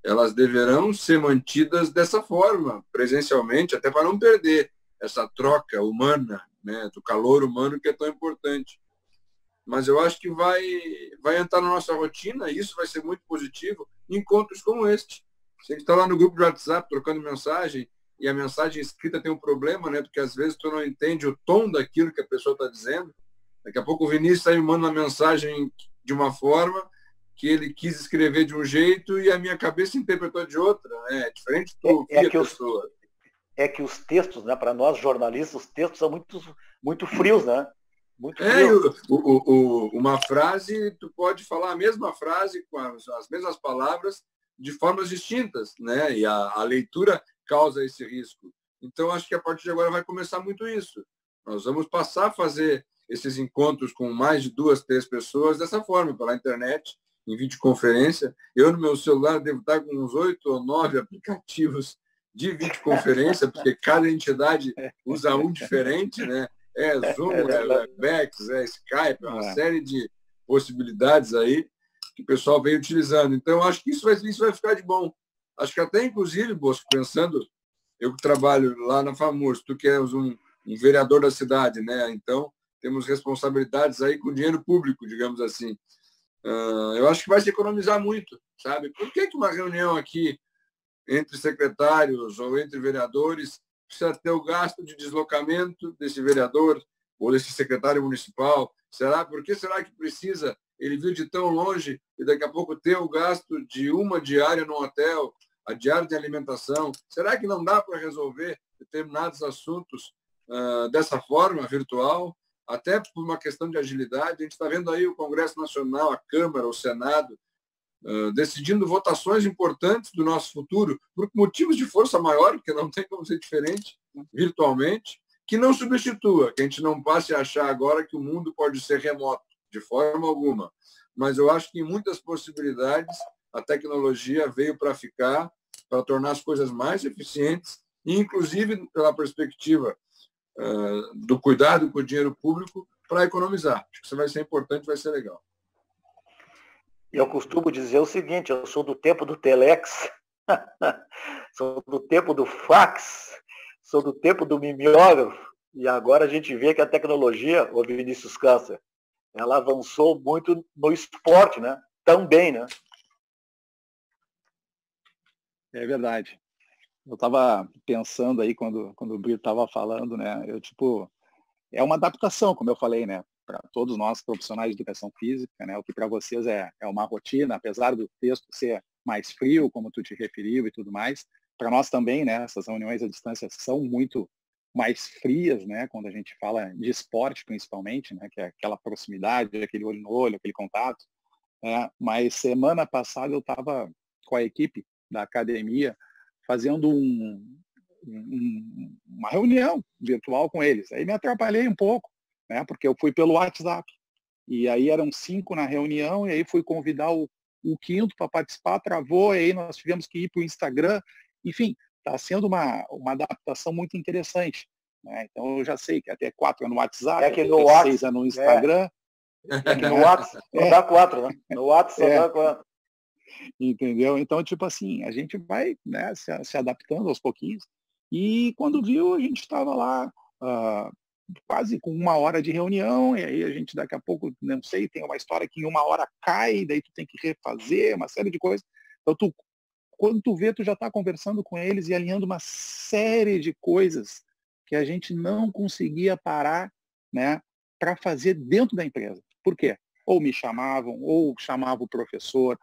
elas deverão ser mantidas dessa forma, presencialmente, até para não perder essa troca humana, né, do calor humano que é tão importante. Mas eu acho que vai entrar na nossa rotina, e isso vai ser muito positivo, encontros como este. Você está lá no grupo de WhatsApp trocando mensagem, e a mensagem escrita tem um problema, né, porque às vezes tu não entende o tom daquilo que a pessoa está dizendo. Daqui a pouco o Vinícius me manda uma mensagem de uma forma que ele quis escrever de um jeito e a minha cabeça interpretou de outra. Né? É diferente de ouvir a pessoa. É que os textos, né, para nós jornalistas, os textos são muito frios, né? Uma frase, tu pode falar a mesma frase com as mesmas palavras de formas distintas, né? E a leitura causa esse risco. Então, acho que a partir de agora vai começar muito isso. Nós vamos passar a fazer esses encontros com mais de 2, 3 pessoas dessa forma, pela internet, em videoconferência. Eu, no meu celular, devo estar com uns 8 ou 9 aplicativos de videoconferência, porque cada entidade usa um diferente, né? Zoom, Webex, Skype, uma série de possibilidades aí que o pessoal vem utilizando. Então, acho que isso vai ficar de bom. Acho que até, inclusive, Bosco, pensando, eu que trabalho lá na FAMURS, tu que és um vereador da cidade, né? Então, temos responsabilidades aí com dinheiro público, digamos assim. Eu acho que vai se economizar muito, sabe? Por que uma reunião aqui entre secretários ou entre vereadores precisa ter o gasto de deslocamento desse vereador ou desse secretário municipal? Por que será que precisa ele vir de tão longe e daqui a pouco ter o gasto de uma diária no hotel, a diária de alimentação? Será que não dá para resolver determinados assuntos dessa forma, virtual? Até por uma questão de agilidade. A gente está vendo aí o Congresso Nacional, a Câmara, o Senado, decidindo votações importantes do nosso futuro por motivos de força maior, porque não tem como ser diferente, virtualmente, que não substitua, que a gente não passe a achar agora que o mundo pode ser remoto, de forma alguma. Mas eu acho que em muitas possibilidades a tecnologia veio para ficar, para tornar as coisas mais eficientes, e inclusive pela perspectiva do cuidado com o dinheiro público para economizar. Acho que isso vai ser importante, vai ser legal. Eu costumo dizer o seguinte, eu sou do tempo do telex, sou do tempo do fax, sou do tempo do mimeógrafo, e agora a gente vê que a tecnologia, o Vinícius Câncer, ela avançou muito no esporte, né? Também, né? É verdade. Eu estava pensando aí, quando o Brito estava falando, né? É uma adaptação, como eu falei, né? Para todos nós profissionais de educação física, né? O que para vocês é uma rotina, apesar do texto ser mais frio, como tu te referiu e tudo mais, para nós também, né? Essas reuniões à distância são muito mais frias, né? Quando a gente fala de esporte, principalmente, né? Que é aquela proximidade, aquele olho no olho, aquele contato. Né? Mas semana passada eu estava com a equipe da academia fazendo uma reunião virtual com eles. Aí me atrapalhei um pouco, né? Porque eu fui pelo WhatsApp. E aí eram 5 na reunião, e aí fui convidar o 5º para participar, travou, e aí nós tivemos que ir para o Instagram. Enfim, está sendo uma adaptação muito interessante. Né? Então eu já sei que até 4 é no WhatsApp, até 6 é no Instagram. É que no WhatsApp só dá 4, né? No WhatsApp só dá 4. Entendeu? Então, assim, a gente vai, né, se adaptando aos pouquinhos. E quando viu, a gente estava lá quase com 1 hora de reunião, e aí a gente daqui a pouco, não sei, tem uma história que em 1 hora cai, daí tu tem que refazer, uma série de coisas. Então, quando tu vê, tu já está conversando com eles e alinhando uma série de coisas que a gente não conseguia parar, né, para fazer dentro da empresa. Por quê? Ou me chamavam, ou chamava o professor,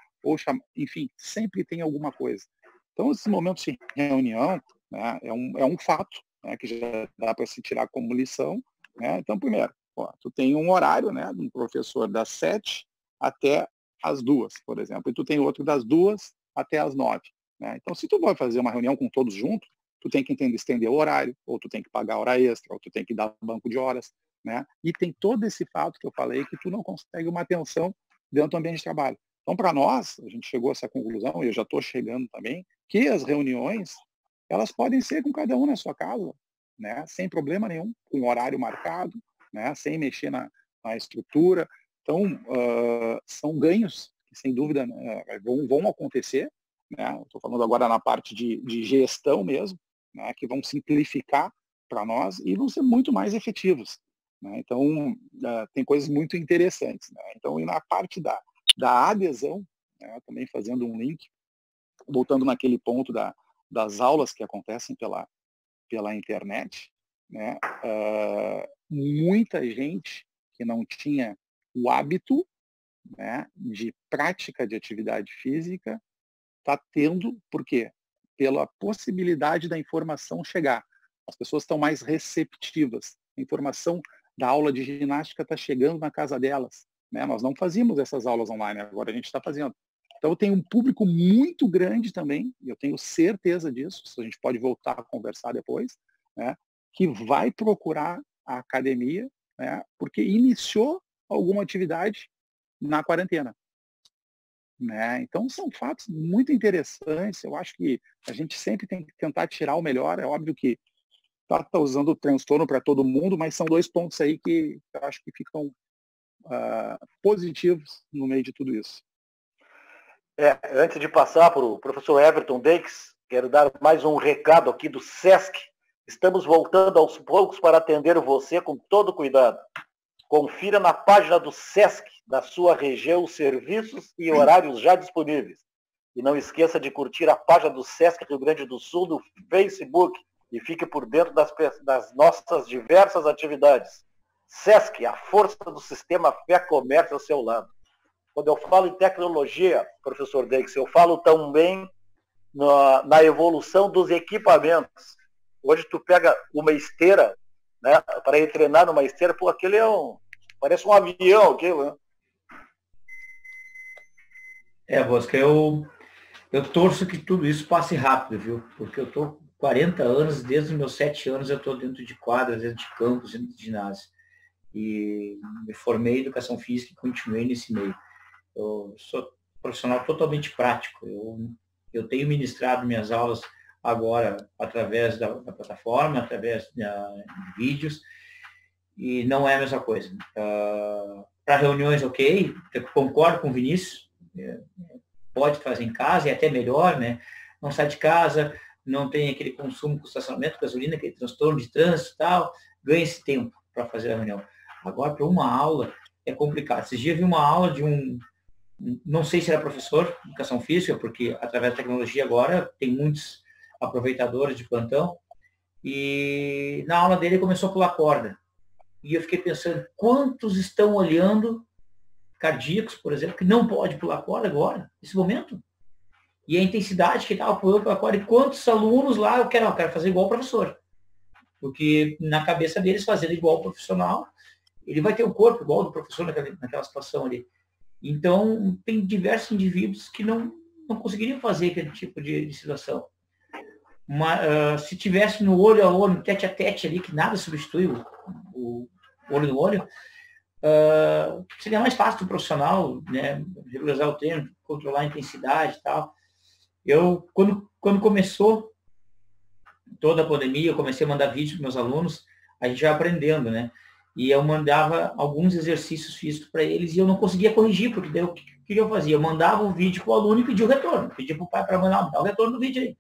enfim, sempre tem alguma coisa. Então, esses momentos de reunião, né, é um fato, né, que já dá para se tirar como lição. Né? Então, primeiro, tu tem um horário, né, de um professor das 7 até as 2, por exemplo, e tu tem outro das 2 até às 9. Né? Então, se tu vai fazer uma reunião com todos juntos, tu tem que estender o horário, ou tu tem que pagar hora extra, ou tu tem que dar banco de horas. Né? E tem todo esse fato que eu falei, que tu não consegue uma atenção dentro do ambiente de trabalho. Então, para nós, a gente chegou a essa conclusão, e eu já estou chegando também, que as reuniões, elas podem ser com cada um na sua casa, né? Sem problema nenhum, com horário marcado, né? Sem mexer na estrutura. Então, são ganhos que, sem dúvida, vão acontecer. Né? Estou falando agora na parte de gestão mesmo, né? Que vão simplificar para nós e vão ser muito mais efetivos. Né? Então, tem coisas muito interessantes. Né? Então, e na parte da adesão, né? Também fazendo um link, voltando naquele ponto das aulas que acontecem pela internet, né? Muita gente que não tinha o hábito, né, de prática de atividade física está tendo, por quê? Pela possibilidade da informação chegar. As pessoas estão mais receptivas. A informação da aula de ginástica está chegando na casa delas. Né? Nós não fazíamos essas aulas online, agora a gente está fazendo. Então, tem um público muito grande também, e eu tenho certeza disso, a gente pode voltar a conversar depois, né, que vai procurar a academia, né, porque iniciou alguma atividade na quarentena. Né? Então, são fatos muito interessantes. Eu acho que a gente sempre tem que tentar tirar o melhor. É óbvio que está usando o transtorno para todo mundo, mas são 2 pontos aí que eu acho que ficam positivos no meio de tudo isso. Antes de passar para o professor Everton Deix, quero dar mais um recado aqui do SESC. Estamos voltando aos poucos para atender você com todo cuidado. Confira na página do SESC da sua região os serviços e horários já disponíveis. E não esqueça de curtir a página do SESC Rio Grande do Sul no Facebook e fique por dentro das nossas diversas atividades. SESC, a força do sistema Fé Comércio ao seu lado. Quando eu falo em tecnologia, professor Deix, eu falo também na evolução dos equipamentos. Hoje tu pega uma esteira, né, para ir treinar numa esteira, pô, aquele parece um avião, aquilo, né? Bosco, eu torço que tudo isso passe rápido, viu? Porque eu tô 40 anos, desde os meus 7 anos eu tô dentro de quadras, dentro de campos, dentro de ginásio. E me formei em educação física e continuei nesse meio. Eu sou profissional totalmente prático. Eu tenho ministrado minhas aulas agora através da plataforma, através de vídeos, e não é a mesma coisa. Para reuniões, ok, eu concordo com o Vinícius, pode fazer em casa, é até melhor, né? Não sai de casa, não tem aquele consumo com estacionamento, gasolina, aquele transtorno de trânsito e tal, ganha esse tempo para fazer a reunião. Agora, para uma aula, é complicado. Esses dias eu vi uma aula de não sei se era professor de educação física, porque através da tecnologia agora tem muitos aproveitadores de plantão, e na aula dele começou a pular corda. E eu fiquei pensando, quantos estão olhando, cardíacos, por exemplo, que não pode pular corda agora, nesse momento? E a intensidade que estava pulando pela corda, e quantos alunos lá, eu quero fazer igual o professor. Porque na cabeça deles, fazendo igual o profissional, ele vai ter o corpo igual do professor naquela situação ali. Então, tem diversos indivíduos que não conseguiriam fazer aquele tipo de situação. Mas, se tivesse no olho a olho, tete a tete ali, que nada substitui o olho no olho, seria mais fácil do profissional, né, regularizar o treino, controlar a intensidade e tal. Eu, quando começou toda a pandemia, eu comecei a mandar vídeos para meus alunos, a gente já aprendendo, né? E eu mandava alguns exercícios físicos para eles e eu não conseguia corrigir, porque daí o que eu fazia? Eu mandava o vídeo para o aluno e pedia o retorno. Pedia para o pai para mandar o retorno do vídeo aí.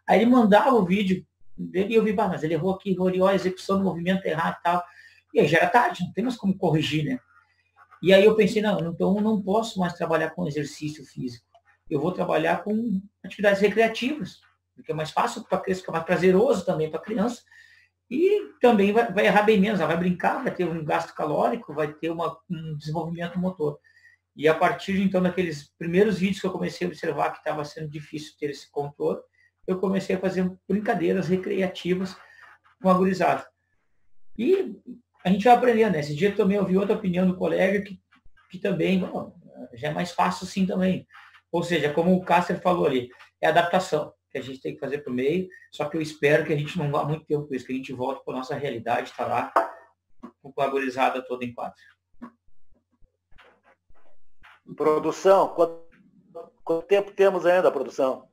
Aí ele mandava o vídeo dele e eu vi, mas ele errou aqui, errou a execução do movimento errado e tal. E aí já era tarde, não tem mais como corrigir, né? E aí eu pensei, então eu não posso mais trabalhar com exercício físico. Eu vou trabalhar com atividades recreativas, porque é mais fácil para a criança, fica mais prazeroso também para a criança. E também vai errar bem menos, ela vai brincar, vai ter um gasto calórico, vai ter um desenvolvimento motor. E a partir, então, daqueles primeiros vídeos que eu comecei a observar que estava sendo difícil ter esse controle, eu comecei a fazer brincadeiras recreativas com a gurizada. E a gente vai aprendendo, né? Esse dia também eu ouvi outra opinião do colega que também, já é mais fácil assim também. Ou seja, como o Cássio falou ali, é adaptação que a gente tem que fazer para o meio, só que eu espero que a gente não vá muito tempo com isso, que a gente volte para a nossa realidade, tá lá, com a gurizada toda em quadra. Produção, quanto tempo temos ainda, produção?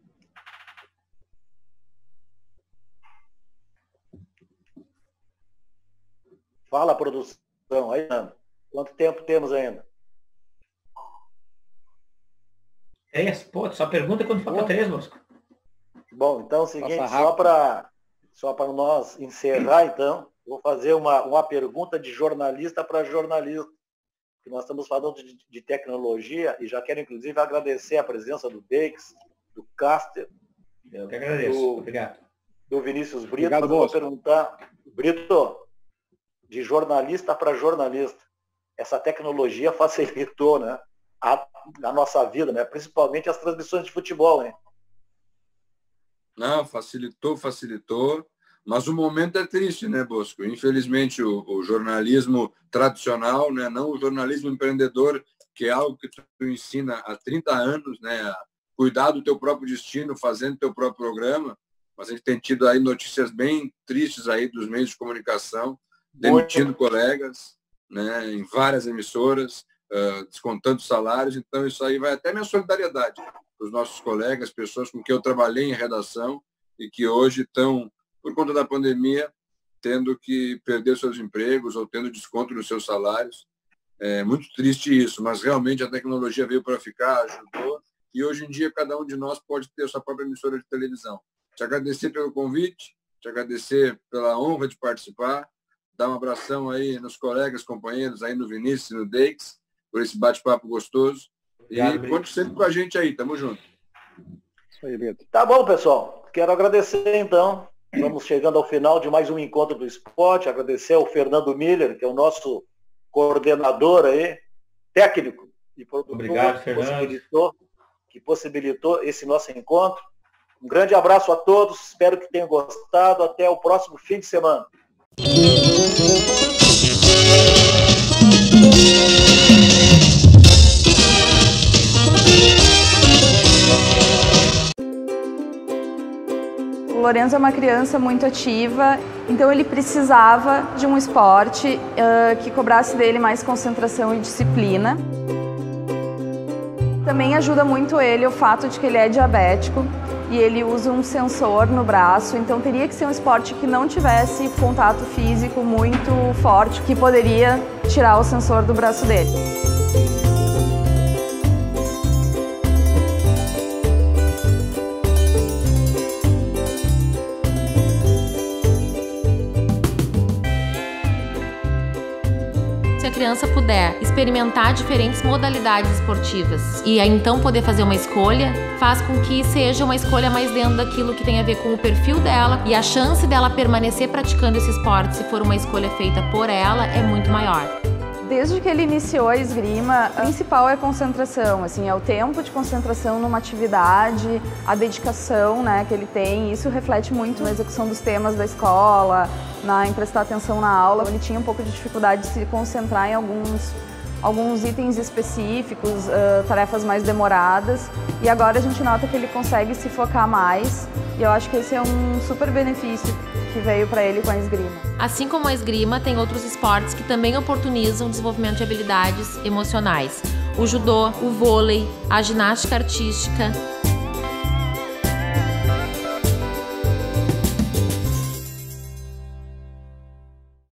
Fala, produção. Aí, quanto tempo temos ainda? 3? Pô, só pergunta quando falta 3, Bosco. Bom, então é o seguinte, só para nós encerrar, então, vou fazer uma pergunta de jornalista para jornalista. Que nós estamos falando de tecnologia e já quero, inclusive, agradecer a presença do Deix, do Caster. Eu que agradeço. Obrigado. Do Vinícius Brito. Obrigado, mas eu vou perguntar, Brito, de jornalista para jornalista, essa tecnologia facilitou, né, a nossa vida, né, principalmente as transmissões de futebol, né? Não, facilitou, mas o momento é triste, né, Bosco? Infelizmente, o jornalismo tradicional, né, não o jornalismo empreendedor, que é algo que tu ensina há 30 anos, né, a cuidar do teu próprio destino, fazendo teu próprio programa, mas a gente tem tido aí notícias bem tristes aí dos meios de comunicação, demitindo colegas, né, em várias emissoras, descontando salários. Então, isso aí vai até minha solidariedade para os nossos colegas, pessoas com quem eu trabalhei em redação e que hoje estão, por conta da pandemia, tendo que perder seus empregos ou tendo desconto nos seus salários. É muito triste isso, mas realmente a tecnologia veio para ficar, ajudou, e hoje em dia cada um de nós pode ter sua própria emissora de televisão. Te agradecer pelo convite, te agradecer pela honra de participar, dar um abração aí nos colegas, companheiros, aí no Vinícius e no Deix, por esse bate-papo gostoso. Obrigado, e conte sempre com a gente aí, tamo junto. Isso aí, Beto. Tá bom, pessoal. Quero agradecer, então. Vamos chegando ao final de mais um Encontro do Esporte. Agradecer ao Fernando Miller, que é o nosso coordenador aí, técnico e produtor. Obrigado, que possibilitou esse nosso encontro. Um grande abraço a todos. Espero que tenham gostado. Até o próximo fim de semana. O Lorenzo é uma criança muito ativa, então ele precisava de um esporte que cobrasse dele mais concentração e disciplina. Também ajuda muito ele o fato de que ele é diabético e ele usa um sensor no braço, então teria que ser um esporte que não tivesse contato físico muito forte, que poderia tirar o sensor do braço dele. Se a criança puder experimentar diferentes modalidades esportivas e aí então poder fazer uma escolha, faz com que seja uma escolha mais dentro daquilo que tem a ver com o perfil dela, e a chance dela permanecer praticando esse esporte, se for uma escolha feita por ela, é muito maior. Desde que ele iniciou a esgrima, o principal é a concentração, assim, é o tempo de concentração numa atividade, a dedicação, né, que ele tem. Isso reflete muito na execução dos temas da escola, em prestar atenção na aula. Ele tinha um pouco de dificuldade de se concentrar em alguns itens específicos, tarefas mais demoradas, e agora a gente nota que ele consegue se focar mais, e eu acho que esse é um super benefício que veio para ele com a esgrima. Assim como a esgrima, tem outros esportes que também oportunizam o desenvolvimento de habilidades emocionais. O judô, o vôlei, a ginástica artística,